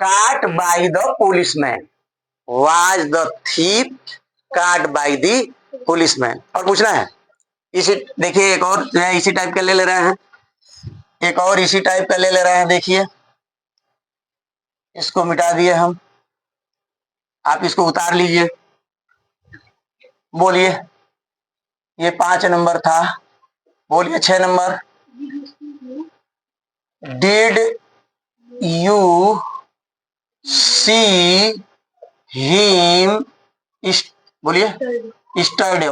काट by the policeman, was the thief काट by the policeman. और पूछना है इसी, देखिए एक और जो है इसी टाइप का ले ले रहे हैं, एक और इसी टाइप का ले ले रहे हैं। देखिए इसको मिटा दिए हम, आप इसको उतार लीजिए। बोलिए, ये 5 नंबर था, बोलिए 6 number. Did you see him, बोलिए स्टर्डे,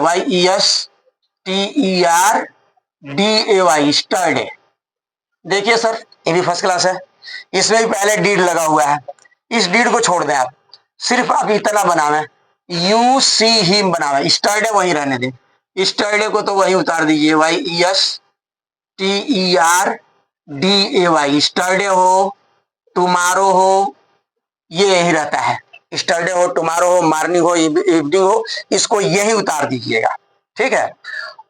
YESTERDAY, स्टर्डे। देखिए सर ये भी फर्स्ट क्लास है, इसमें भी पहले डीड लगा हुआ है। इस डीड को छोड़ दें आप, सिर्फ आप इतना बनावे, यू सी हिम बनावे, स्टर्डे वहीं रहने दें, स्टर्डे को तो वहीं उतार दीजिए, YESTERDAY, स्टर्डे हो टुमारो हो, ये यही रहता है। स्टर्डे हो टुमारो हो मॉर्निंग हो इवनिंग हो, इसको यही उतार दीजिएगा, ठीक है।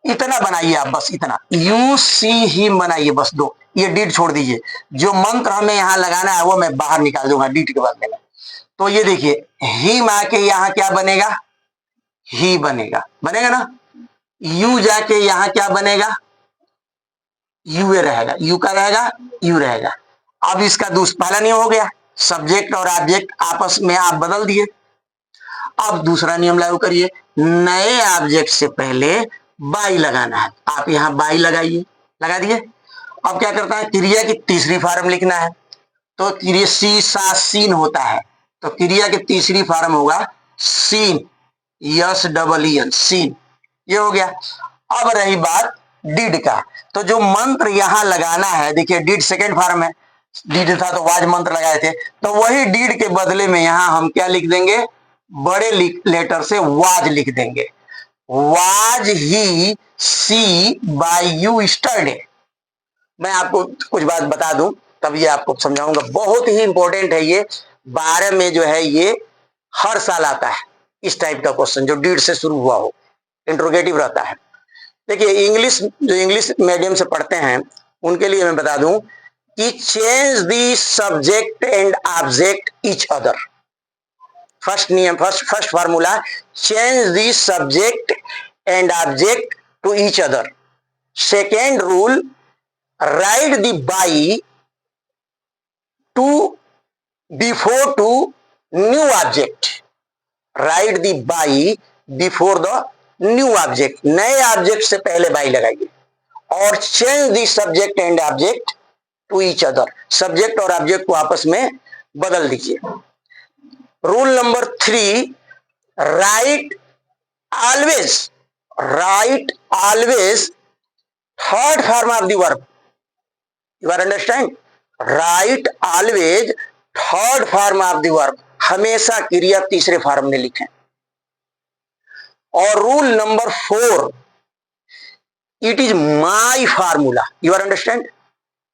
इतना बनाइए आप, बस इतना, यू सी हिम बनाइए बस 2, ये डीड छोड़ दीजिए। जो मंत्र हमें यहाँ लगाना है वो मैं बाहर निकाल दूंगा डीड के बाद में। तो ये देखिए हिम आके यहाँ क्या बनेगा, ही बनेगा, बनेगा ना। यू जाके यहाँ क्या बनेगा, यू रहेगा, यू का रहेगा, यू रहेगा। अब इसका पहला नियम हो गया, सब्जेक्ट और ऑब्जेक्ट आपस में आप बदल दिए। अब दूसरा नियम लागू करिए, नए ऑब्जेक्ट से पहले बाई लगाना है, आप यहां बाई लगाइए, लगा दिए। अब क्या करता है, क्रिया की तीसरी फॉर्म लिखना है, तो क्रिया सी सा सीन होता है, तो क्रिया की तीसरी फॉर्म होगा सीन, SEEN, सीन, ये हो गया। अब रही बात डिड का, तो जो मंत्र यहां लगाना है, देखिए डिड सेकेंड फॉर्म है, डिड था तो वाज मंत्र लगाए थे, तो वही डिड के बदले में यहां हम क्या लिख देंगे, बड़े लेटर से वाज लिख देंगे, was he see by you yesterday. मैं आपको कुछ बात बता दूं तब ये आपको समझाऊंगा, बहुत ही इंपॉर्टेंट है ये, 12 में जो है ये हर साल आता है इस टाइप का क्वेश्चन, जो डीड से शुरू हुआ हो, इंट्रोगेटिव रहता है। देखिए इंग्लिश, जो इंग्लिश मीडियम से पढ़ते हैं उनके लिए मैं बता दूं कि change the subject and object each other. First नियम, first formula, change the subject and object to each other. Second rule, write the by to before to new object, write the by before the new object, नए object से पहले by लगाइए। और change the subject and object to each other, subject और object को आपस में बदल दीजिए। Rule number 3, write always third form of the verb, you are understand, write always third form of the verb, हमेशा क्रिया तीसरे फॉर्म में लिखें। और rule number 4, it is my formula, you are understand.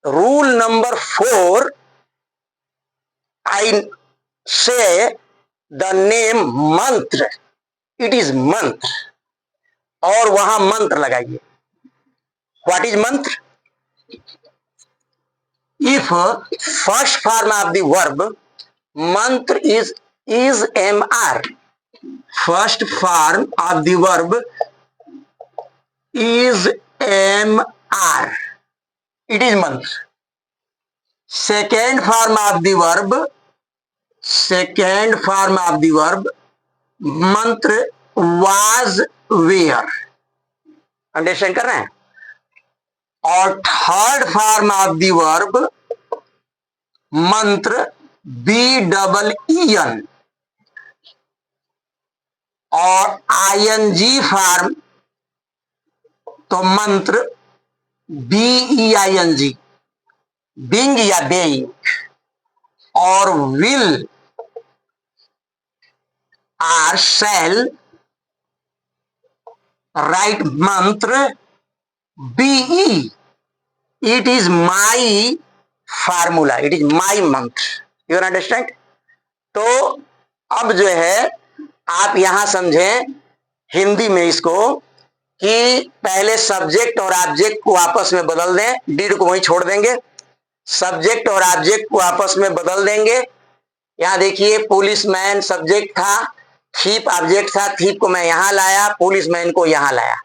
Rule number 4, I say the name mantra, it is mantra, और वहां मंत्र लगाइए। What is mantra? If first form of the verb mantra is MR, first form of the verb is MR, it is मंत्र। second form of the verb मंत्र was where, understand कर रहे हैं। और third form of the verb मंत्र BEEN, और ING form तो मंत्र BEING, बिंग या बेइंग। और विल आर शैल राइट मंत्र BE, it is my formula, it is माई मंत्र, यू अंडरस्टैंड। तो अब जो है आप यहां समझें हिंदी में इसको कि पहले सब्जेक्ट और ऑब्जेक्ट को आपस में बदल दें, डीड को वहीं छोड़ देंगे, सब्जेक्ट और ऑब्जेक्ट को आपस में बदल देंगे, यहाँ देखिए पुलिसमैन सब्जेक्ट था, थीप ऑब्जेक्ट था, थीप को मैं यहां लाया, पुलिसमैन को यहां लाया,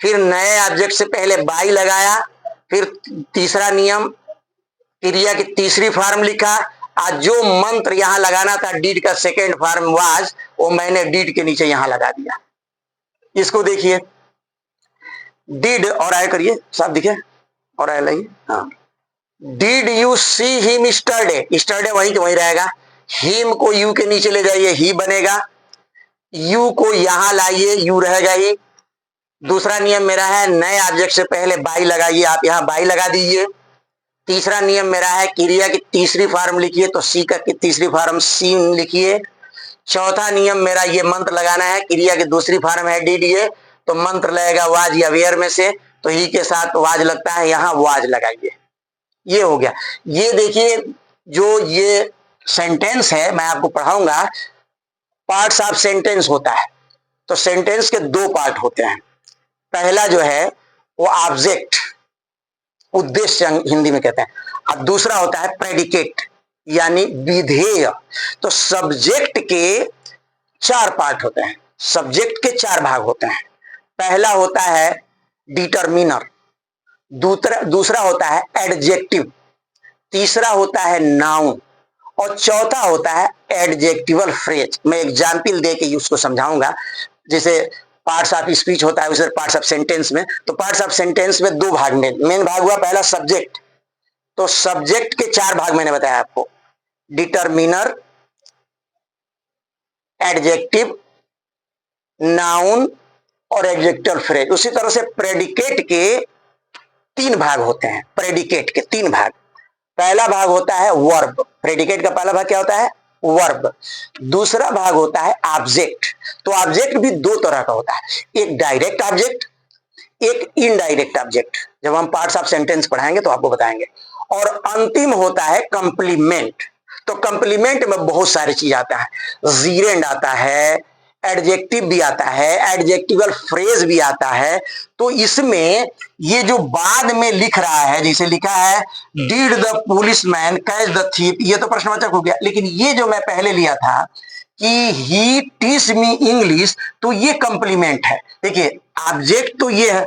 फिर नए ऑब्जेक्ट से पहले बाई लगाया, फिर तीसरा नियम क्रिया की तीसरी फॉर्म लिखा, आज जो मंत्र यहां लगाना था डीड का सेकेंड फॉर्म वाज, वो मैंने डीड के नीचे यहां लगा दिया। इसको देखिए, डीड और आय करिए, साफ दिखे और आय लाइए, हाँ, डिड यू सी हिम स्टरडे, स्टरडे वहीं के वहीं रहेगा, हिम को यू के नीचे ले जाइए, ही बनेगा, यू को यहां लाइए, यू रहेगा ही। दूसरा नियम मेरा है नए ऑब्जेक्ट से पहले बाई लगाइए, आप यहां बाई लगा दीजिए। तीसरा नियम मेरा है क्रिया की तीसरी फॉर्म लिखिए, तो सी का की तीसरी फॉर्म सी लिखिए। चौथा नियम मेरा ये मंत्र लगाना है, क्रिया की दूसरी फॉर्म है डिड, ये तो मंत्र लगेगा वाज या वेयर में से, तो ही के साथ वाज लगता है, यहां वाज लगाइए। ये हो गया। ये देखिए जो ये सेंटेंस है मैं आपको पढ़ाऊंगा, पार्ट्स ऑफ सेंटेंस होता है। तो सेंटेंस के दो पार्ट होते हैं, पहला जो है वो ऑब्जेक्ट, उद्देश्य हिंदी में कहते हैं, और दूसरा होता है प्रेडिकेट यानी विधेय। तो सब्जेक्ट के चार पार्ट होते हैं, सब्जेक्ट के चार भाग होते हैं। पहला होता है डिटरमिनर, दूसरा होता है एडजेक्टिव, तीसरा होता है नाउन, और चौथा होता है एडजेक्टिवल फ्रेज। मैं एग्जाम्पल दे के उसको समझाऊंगा, जैसे पार्ट्स ऑफ स्पीच होता है उसे पार्ट्स ऑफ सेंटेंस में। तो पार्ट्स ऑफ सेंटेंस में दो भाग में, मेन भाग हुआ पहला सब्जेक्ट, तो सब्जेक्ट के चार भाग मैंने बताया आपको, डिटरमिनर, एडजेक्टिव, नाउन और एडजेक्टिवल फ्रेज। उसी तरह से प्रेडिकेट के तीन भाग होते हैं, प्रेडिकेट के तीन भाग। पहला भाग होता है वर्ब, प्रेडिकेट का पहला भाग क्या होता है, वर्ब। दूसरा भाग होता है ऑब्जेक्ट, तो ऑब्जेक्ट भी दो तरह का होता है, एक डायरेक्ट ऑब्जेक्ट, एक इनडायरेक्ट ऑब्जेक्ट। जब हम पार्ट्स ऑफ सेंटेंस पढ़ाएंगे तो आपको बताएंगे। और अंतिम होता है कंप्लीमेंट। तो कंप्लीमेंट में बहुत सारी चीज आता है, जीरेंड आता है, एडजेक्टिव भी आता है, एडजेक्टिवल फ्रेज भी आता है। तो इसमें ये जो बाद में लिख रहा है, जैसे लिखा है did the policeman catch the thief, ये तो प्रश्नवाचक हो गया। लेकिन ये जो मैं पहले लिया था कि ही टीच मी इंग्लिश, तो ये कंप्लीमेंट है। देखिए ऑब्जेक्ट तो ये है,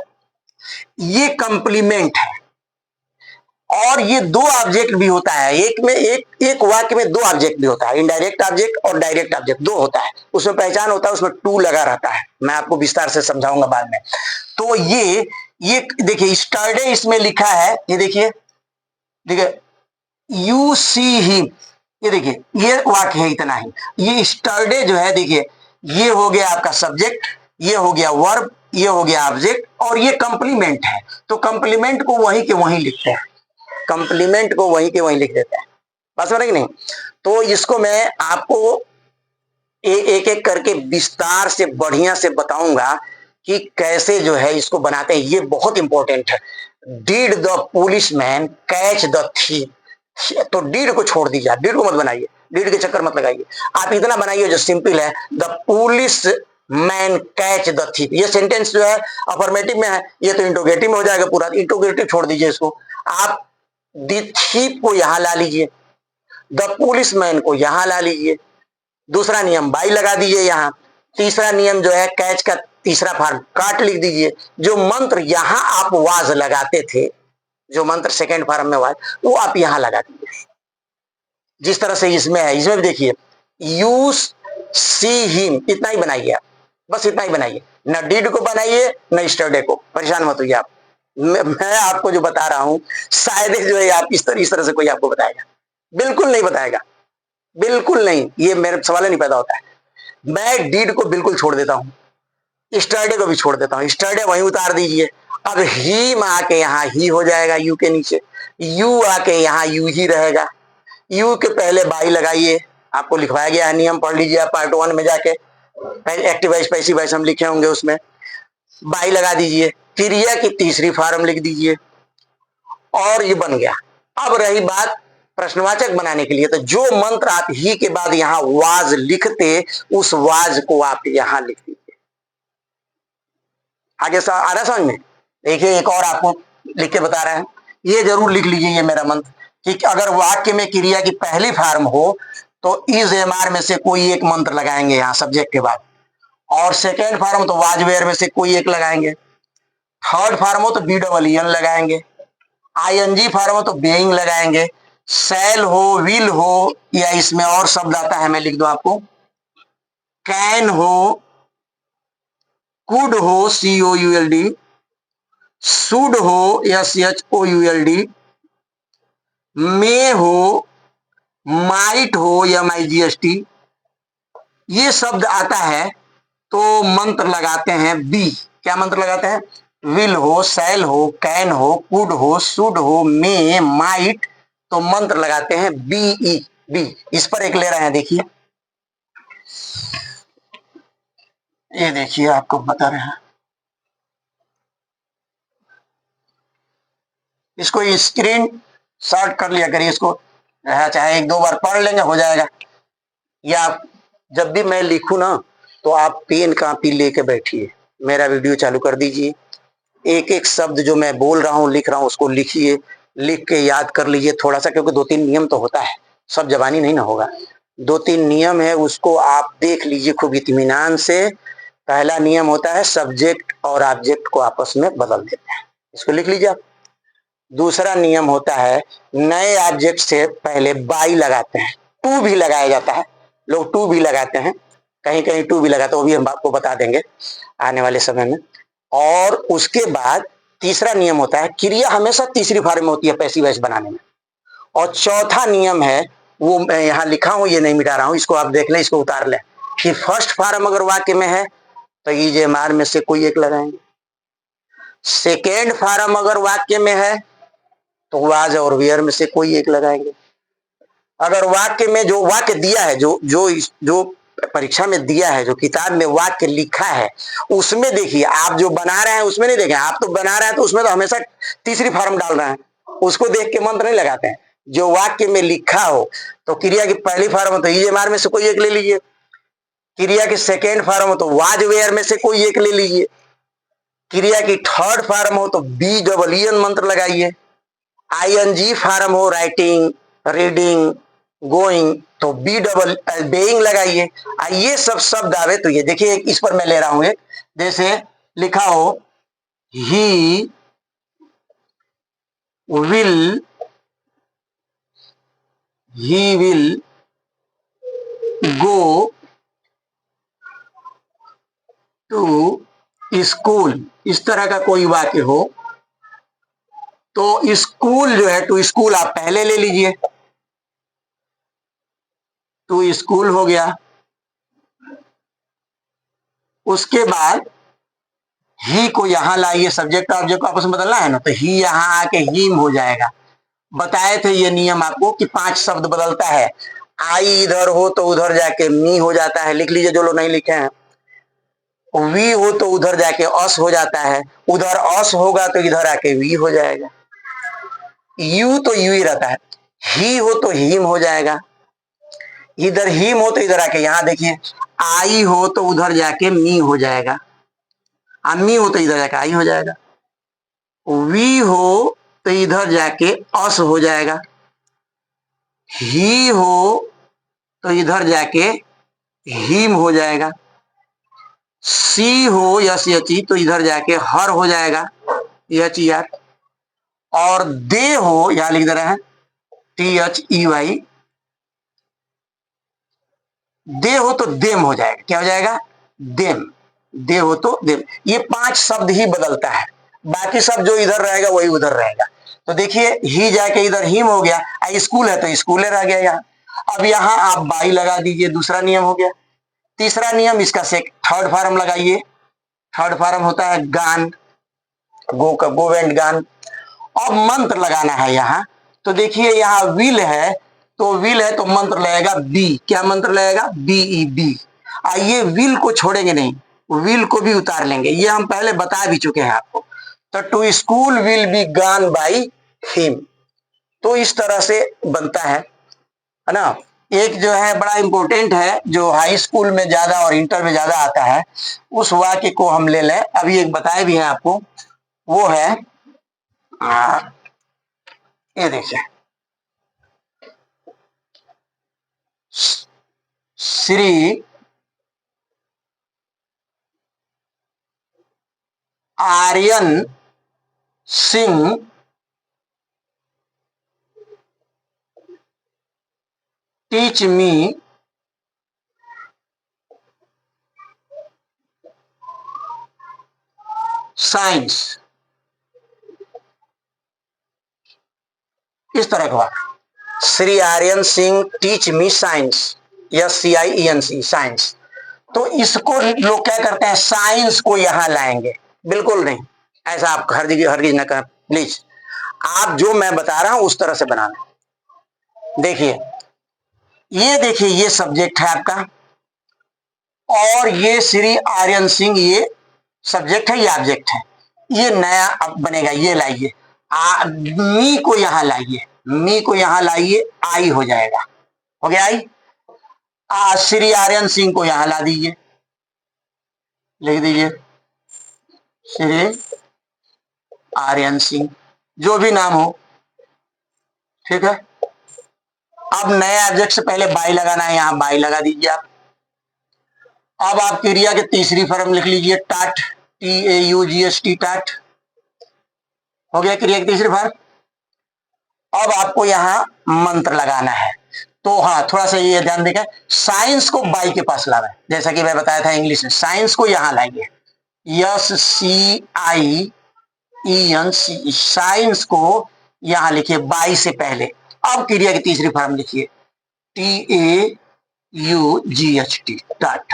ये कंप्लीमेंट है। और ये दो ऑब्जेक्ट भी होता है, एक में एक वाक्य में दो ऑब्जेक्ट भी होता है, इनडायरेक्ट ऑब्जेक्ट और डायरेक्ट ऑब्जेक्ट दो होता है। उसमें पहचान होता है, उसमें टू लगा रहता है, मैं आपको विस्तार से समझाऊंगा बाद में। तो ये देखिए स्टरडे इसमें लिखा है, ये देखिए यू सी हिम, ये देखिए ये वाक्य है इतना ही। ये स्टरडे जो है देखिए, ये हो गया आपका सब्जेक्ट, ये हो गया वर्ब, ये हो गया ऑब्जेक्ट, और ये कंप्लीमेंट है। तो कंप्लीमेंट को वहीं के वहीं लिखते हैं, कंप्लीमेंट को वहीं के वहीं लिख देते हैं, बस हो रहा कि नहीं। तो इसको मैं आपको एक एक करके विस्तार से बढ़िया से बताऊंगा कि कैसे जो है इसको बनाते हैं, ये बहुत इंपॉर्टेंट है। Did the policeman catch the thief, तो डिड को छोड़ दीजिए, डिड को मत बनाइए, डिड के चक्कर मत लगाइए, आप इतना बनाइए जो सिंपल है, the police man catch the thief. ये सेंटेंस जो है अफर्मेटिव में है, ये तो इंटरोगेटिव में हो जाएगा पूरा, इंटरोगेटिव छोड़ दीजिए इसको, आप द थीफ को यहां ला लीजिए, द पुलिसमैन को यहां ला लीजिए। दूसरा नियम बाई लगा दीजिए यहां। तीसरा नियम जो है कैच का तीसरा फॉर्म काट लिख दीजिए। जो मंत्र यहां आप वाज लगाते थे, जो मंत्र सेकेंड फॉर्म में वाज, वो आप यहां लगा दीजिए जिस तरह से इसमें है। इसमें भी देखिए यू सी हिम, इतना ही बनाइए आप, बस इतना ही बनाइए, न डिड को बनाइए न स्टरडे को, परेशान मत होइए आप। मैं आपको जो बता रहा हूं शायद जो है आप इस तरह से कोई आपको बताएगा, बिल्कुल नहीं बताएगा, बिल्कुल नहीं, ये मेरे सवाल नहीं पैदा होता है। मैं डिड को बिल्कुल छोड़ देता हूं, स्टरडे को भी छोड़ देता हूं, स्टरडे वहीं उतार दीजिए। अब ही में आके यहां ही हो जाएगा, यू के नीचे, यू आके यहां यू ही रहेगा। यू के पहले बाई लगाइए, आपको लिखवाया गया है नियम, पढ़ लीजिए आप पार्ट 1 में जाके, एक्टिव वॉइस पैसिव वॉइस हम लिखे होंगे, उसमें बाई लगा दीजिए, क्रिया की तीसरी फॉर्म लिख दीजिए, और ये बन गया। अब रही बात प्रश्नवाचक बनाने के लिए, तो जो मंत्र आप ही के बाद यहां वाज लिखते, उस वाज को आप यहां लिख दीजिए। आगे आ रहा समझ में। देखिए एक और आपको लिख के बता रहे हैं, ये जरूर लिख लीजिए ये मेरा मंत्र, कि अगर वाक्य में क्रिया की पहली फॉर्म हो तो इज एम आर में से कोई एक मंत्र लगाएंगे यहाँ सब्जेक्ट के बाद, और सेकेंड फॉर्म तो वाज वेयर में से कोई एक लगाएंगे, थर्ड फॉर्म हो तो बी डबल एन लगाएंगे, आईएनजी फॉर्म हो तो बेइंग लगाएंगे, सेल हो, विल हो, या इसमें और शब्द आता है मैं लिख दूं आपको, कैन हो, कुड हो, C O U L D, should हो, S H O U L D, may हो, माइट हो, M I G S T, ये शब्द आता है तो मंत्र लगाते हैं बी। क्या मंत्र लगाते हैं? विल हो, सेल हो, कैन हो, कुड हो, शुड हो, मे, माइट, तो मंत्र लगाते हैं बी ई बी। इस पर एक ले रहे हैं, देखिए, ये देखिए आपको बता रहे हैं, इसको स्क्रीन शॉट कर लिया करिए, इसको चाहे एक दो बार पढ़ लेंगे हो जाएगा, या जब भी मैं लिखूं ना तो आप पेन कापी लेके बैठिए, मेरा वीडियो चालू कर दीजिए, एक एक शब्द जो मैं बोल रहा हूँ लिख रहा हूँ उसको लिखिए, लिख के याद कर लीजिए थोड़ा सा, क्योंकि दो तीन नियम तो होता है, सब जबानी नहीं ना होगा, दो तीन नियम है, उसको आप देख लीजिए खूब इत्मीनान से। पहला नियम होता है सब्जेक्ट और ऑब्जेक्ट को आपस में बदल देते हैं, इसको लिख लीजिए आप। दूसरा नियम होता है नए ऑब्जेक्ट से पहले बाई लगाते हैं, टू भी लगाया जाता है, लोग टू भी लगाते हैं, कहीं कहीं टू भी लगाते हैं, वो भी हम आपको बता देंगे आने वाले समय में। और उसके बाद तीसरा नियम होता है क्रिया हमेशा तीसरी फॉर्म में होती है पैसिव वॉइस बनाने में। और चौथा नियम है, वो मैं यहाँ लिखा हूं, ये नहीं मिटा रहा हूं, इसको आप देख लें, इसको उतार लें, कि फर्स्ट फॉर्म अगर वाक्य में है तो इज एम आर में से कोई एक लगाएंगे, सेकेंड फॉर्म अगर वाक्य में है तो वाज और वेयर में से कोई एक लगाएंगे। अगर वाक्य में जो वाक्य दिया है, जो जो जो परीक्षा में दिया है, जो किताब में वाक्य लिखा है, उसमें देखिए, आप जो बना रहे हैं उसमें नहीं देखें, आप तो बना रहे हैं तो उसमें तो हमेशा तीसरी फॉर्म डाल रहे हैं, उसको देख के मंत्र नहीं लगाते हैं। जो वाक्य में लिखा हो, तो क्रिया की पहली फॉर्म हो तो इज एम आर में से कोई एक ले लीजिए, क्रिया की सेकेंड फॉर्म हो तो वाज वेयर में से कोई एक ले लीजिए, क्रिया की थर्ड फॉर्म हो तो बी डबल ई एन मंत्र लगाइए, आईएनजी फॉर्म हो राइटिंग, रीडिंग, गोइंग, तो बी डबल बेइंग लगाइए। ये सब शब्द आवे तो ये देखिए, इस पर मैं ले रहा हूं एक, जैसे लिखा हो he will, he will go to school, इस तरह का कोई वाक्य हो तो स्कूल जो है, टू स्कूल आप पहले ले लीजिए, टू स्कूल हो गया। उसके बाद ही को यहां लाइए, सब्जेक्ट ऑब्जेक्ट को आपस में बदलना है ना, तो ही यहां आके हीम हो जाएगा। बताए थे ये नियम आपको कि 5 शब्द बदलता है, आई इधर हो तो उधर जाके मी हो जाता है, लिख लीजिए जो लोग नहीं लिखे हैं, वी हो तो उधर जाके अस हो जाता है, उधर अस होगा तो इधर आके वी हो जाएगा, यू तो यू ही रहता है, ही हो तो हीम हो जाएगा, इधर हीम हो तो इधर आके, यहां देखिए, आई हो तो उधर जाके मी हो जाएगा, मी हो तो इधर जाके आई हो जाएगा, वी हो तो इधर जाके अस हो जाएगा, ही हो तो इधर जाके हीम हो जाएगा, सी हो या सी एच ई तो इधर जाके हर हो जाएगा, एच ई आर, और दे हो यहां लिख दे रहे हैं टी एच ई वाई, दे हो तो देम हो जाएगा, क्या हो जाएगा? देम, दे हो तो देम। ये 5 शब्द ही बदलता है, बाकी सब जो इधर रहेगा वही उधर रहेगा। तो देखिए, ही जाके इधर हिम हो गया, स्कूल है तो स्कूलर आ गया यहाँ। अब यहाँ आप बाई लगा दीजिए, दूसरा नियम हो गया। तीसरा नियम इसका से थर्ड फॉर्म लगाइए, थर्ड फॉर्म होता है गान, गो का गो एंड गान। अब मंत्र लगाना है यहाँ, तो देखिए यहाँ विल है, तो विल है तो मंत्र लगेगा बी, क्या मंत्र लगेगा? B E B. ये विल को छोड़ेंगे नहीं, विल को भी उतार लेंगे, ये हम पहले बता भी चुके हैं आपको। तो to school will be gone by him, तो इस तरह से बनता है ना। एक जो है बड़ा इंपॉर्टेंट है, जो हाई स्कूल में ज्यादा और इंटर में ज्यादा आता है, उस वाक्य को हम ले लें, अभी एक बताए भी हैं आपको, वो है ये देखिए, Shri Aryan Singh teach me science. इस तरह का Shri Aryan Singh teach me science, SCIENC science. तो इसको लोग क्या करते हैं, साइंस को यहां लाएंगे। बिल्कुल नहीं, ऐसा आप हर जगह हरगिज न करें प्लीज। आप जो मैं बता रहा हूं उस तरह से बनाना। देखिए ये सब्जेक्ट है आपका, और ये श्री आर्यन सिंह ये सब्जेक्ट है, ये ऑब्जेक्ट है। ये नया अब बनेगा, ये लाइए मी को यहां लाइए, मी को यहां लाइए, आई हो जाएगा। हो गया आई। श्री आर्यन सिंह को यहां ला दीजिए, लिख दीजिए श्री आर्यन सिंह, जो भी नाम हो, ठीक है। अब नए ऑब्जेक्ट से पहले बाई लगाना है, यहां बाई लगा दीजिए आप। अब आप क्रिया के तीसरी फॉर्म लिख लीजिए, टाट, TAUGST, टाट। हो गया क्रिया की तीसरी फॉर्म। अब आपको यहां मंत्र लगाना है। तो हाँ, थोड़ा सा ये ध्यान देगा, साइंस को बाई के पास लाना है, जैसा कि मैं बताया था इंग्लिश में। साइंस को यहां लाइए, SCIENC, साइंस को यहां लिखिए बाई से पहले। अब क्रिया की तीसरी फॉर्म लिखिए, TAUGHT, टाट।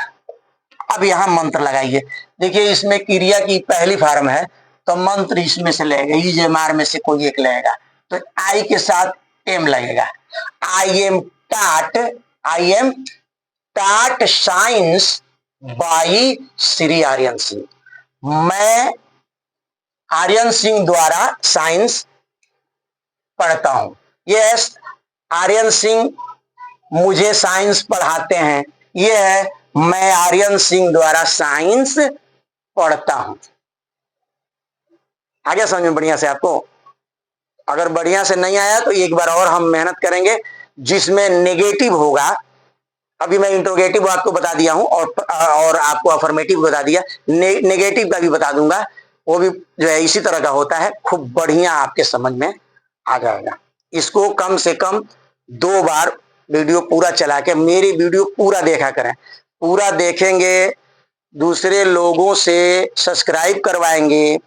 अब यहां मंत्र लगाइए। देखिए इसमें क्रिया की पहली फॉर्म है, तो मंत्र इसमें से लगेगा, EJMR में से कोई एक लगेगा। तो आई के साथ एम लगेगा। आई एम टाट साइंस बाई श्री आर्यन सिंह। मैं आर्यन सिंह द्वारा साइंस पढ़ता हूं। यस, आर्यन सिंह मुझे साइंस पढ़ाते हैं। यह है, मैं आर्यन सिंह द्वारा साइंस पढ़ता हूं। आगे समझ में बढ़िया से आपको? अगर बढ़िया से नहीं आया तो एक बार और हम मेहनत करेंगे, जिसमें नेगेटिव होगा। अभी मैं इंट्रोगेटिव आपको बता दिया हूं, और आपको अफर्मेटिव बता दिया, नेगेटिव का भी बता दूंगा। वो भी जो है इसी तरह का होता है, खूब बढ़िया आपके समझ में आ जाएगा। इसको कम से कम 2 बार वीडियो पूरा चला के, मेरी वीडियो पूरा देखा करें। पूरा देखेंगे, दूसरे लोगों से सब्सक्राइब करवाएंगे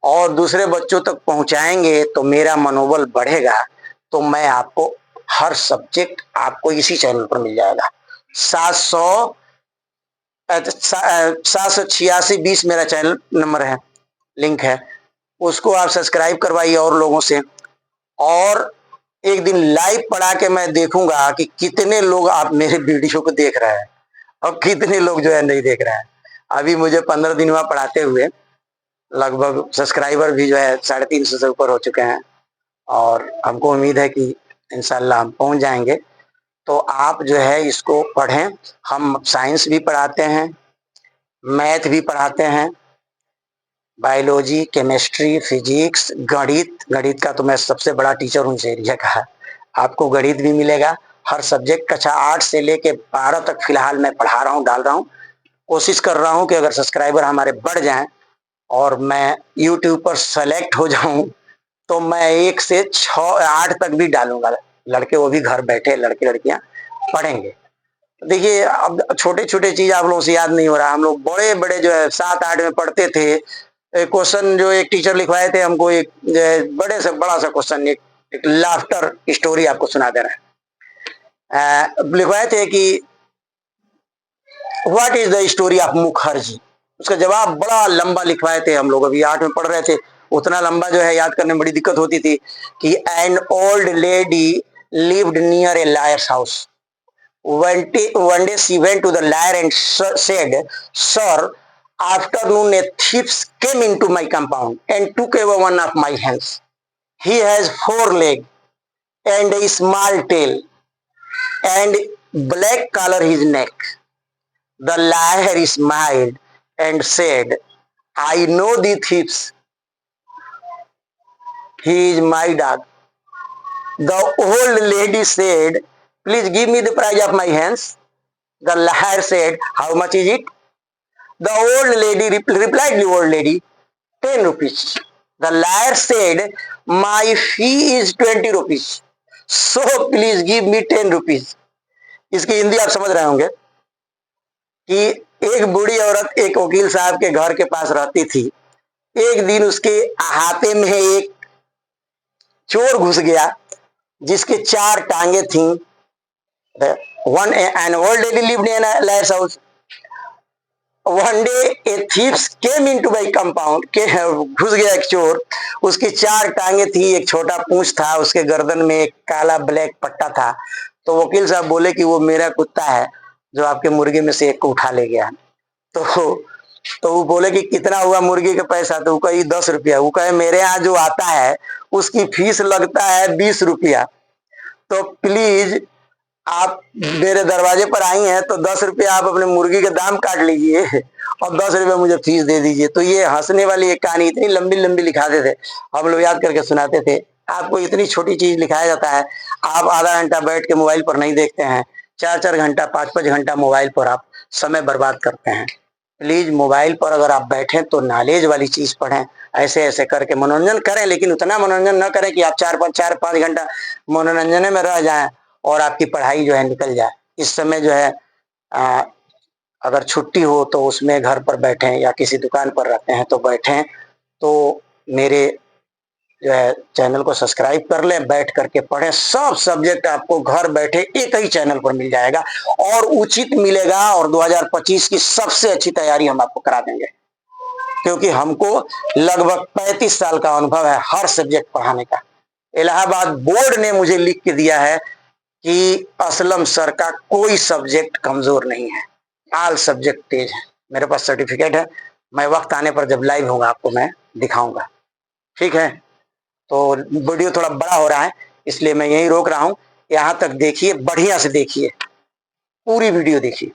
और दूसरे बच्चों तक पहुंचाएंगे, तो मेरा मनोबल बढ़ेगा। तो मैं आपको हर सब्जेक्ट आपको इसी चैनल पर मिल जाएगा। 786 मेरा चैनल नंबर है, लिंक है, उसको आप सब्सक्राइब करवाइए और लोगों से। और एक दिन लाइव पढ़ा के मैं देखूंगा कि कितने लोग आप मेरे वीडियो को देख रहे हैं और कितने लोग जो है नहीं देख रहे हैं। अभी मुझे 15 दिन हुआ पढ़ाते हुए, लगभग सब्सक्राइबर भी जो है 350 से ऊपर हो चुके हैं, और हमको उम्मीद है कि इंशाल्लाह हम पहुंच जाएंगे। तो आप जो है इसको पढ़ें। हम साइंस भी पढ़ाते हैं, मैथ भी पढ़ाते हैं, बायोलॉजी, केमिस्ट्री, फिजिक्स, गणित का तो मैं सबसे बड़ा टीचर हूँ इस एरिया का। आपको गणित भी मिलेगा, हर सब्जेक्ट कक्षा 8 से लेके 12 तक फिलहाल मैं पढ़ा रहा हूँ, डाल रहा हूँ। कोशिश कर रहा हूँ कि अगर सब्सक्राइबर हमारे बढ़ जाएं और मैं यूट्यूब पर सेलेक्ट हो जाऊं, तो मैं 1 से 6-8 तक भी डालूंगा। लड़के वो भी घर बैठे, लड़के लड़कियां पढ़ेंगे। देखिए अब छोटे छोटे चीज आप लोगों से याद नहीं हो रहा, हम लोग बड़े बड़े जो है 7-8 में पढ़ते थे। क्वेश्चन जो एक टीचर लिखवाए थे हमको, एक बड़े से बड़ा सा क्वेश्चन, एक लाफ्टर स्टोरी आपको सुना दे रहे हैं। लिखवाए थे कि what is the story of Mukherjee. उसका जवाब बड़ा लंबा लिखवाए थे हम लोग, अभी 8 में पढ़ रहे थे। उतना लंबा जो है याद करने में बड़ी दिक्कत होती थी कि an old lady lived near A lawyers house. One day she went to the liar and said, "Sir, afternoon a thief came into my compound and took away one of my hens. He has 4 legs and a small tail and black color his neck." The liar smiled and said, "I know the thieves. He is my dog." The old lady said, "Please give me the price of my hens." The lawyer said, how much is it? The old lady replied, the old lady, 10 rupees. The lawyer said, my fee is 20 rupees. So please give me 10 rupees. इसकी हिंदी आप समझ रहे होंगे कि एक बूढ़ी औरत एक वकील साहब के घर के पास रहती थी। एक दिन उसके अहाते में एक चोर घुस गया जिसके 4 टांगे थी। An old lady lived in a lawyer's house. One day a thief came into my compound. घुस गया एक चोर, उसकी 4 टांगे थी, एक छोटा पूंछ था, उसके गर्दन में एक काला ब्लैक पट्टा था। तो वकील साहब बोले कि वो मेरा कुत्ता है जो आपके मुर्गे में से एक को उठा ले गया। तो वो बोले कि कितना हुआ मुर्गी का पैसा? तो वो कही 10 रुपया। वो कहे मेरे यहाँ जो आता है उसकी फीस लगता है 20 रुपया, तो प्लीज आप मेरे दरवाजे पर आई हैं तो 10 रुपया आप अपने मुर्गी का दाम काट लीजिए और 10 रुपया मुझे फीस दे दीजिए। तो ये हंसने वाली एक कहानी इतनी लंबी लंबी लिखाते थे, हम लोग याद करके सुनाते थे। आपको इतनी छोटी चीज लिखाया जाता है, आप आधा घंटा बैठ के मोबाइल पर नहीं देखते हैं, 4-4 घंटा 5-5 घंटा मोबाइल पर आप समय बर्बाद करते हैं। प्लीज मोबाइल पर अगर आप बैठें तो नॉलेज वाली चीज पढ़ें, ऐसे ऐसे करके मनोरंजन करें, लेकिन उतना मनोरंजन न करें कि आप 4-5 घंटा मनोरंजन में रह जाएं और आपकी पढ़ाई जो है निकल जाए। इस समय जो है अगर छुट्टी हो तो उसमें घर पर बैठें या किसी दुकान पर रहते हैं तो बैठें। तो मेरे जो है चैनल को सब्सक्राइब कर लें, बैठ करके पढ़ें। सब सब्जेक्ट आपको घर बैठे एक ही चैनल पर मिल जाएगा और उचित मिलेगा, और 2025 की सबसे अच्छी तैयारी हम आपको करा देंगे, क्योंकि हमको लगभग 35 साल का अनुभव है हर सब्जेक्ट पढ़ाने का। इलाहाबाद बोर्ड ने मुझे लिख के दिया है कि असलम सर का कोई सब्जेक्ट कमजोर नहीं है, ऑल सब्जेक्ट तेज है। मेरे पास सर्टिफिकेट है, मैं वक्त आने पर जब लाइव होगा आपको मैं दिखाऊंगा। ठीक है, तो वीडियो थोड़ा बड़ा हो रहा है इसलिए मैं यहीं रोक रहा हूं। यहां तक देखिए, बढ़िया से देखिए, पूरी वीडियो देखिए।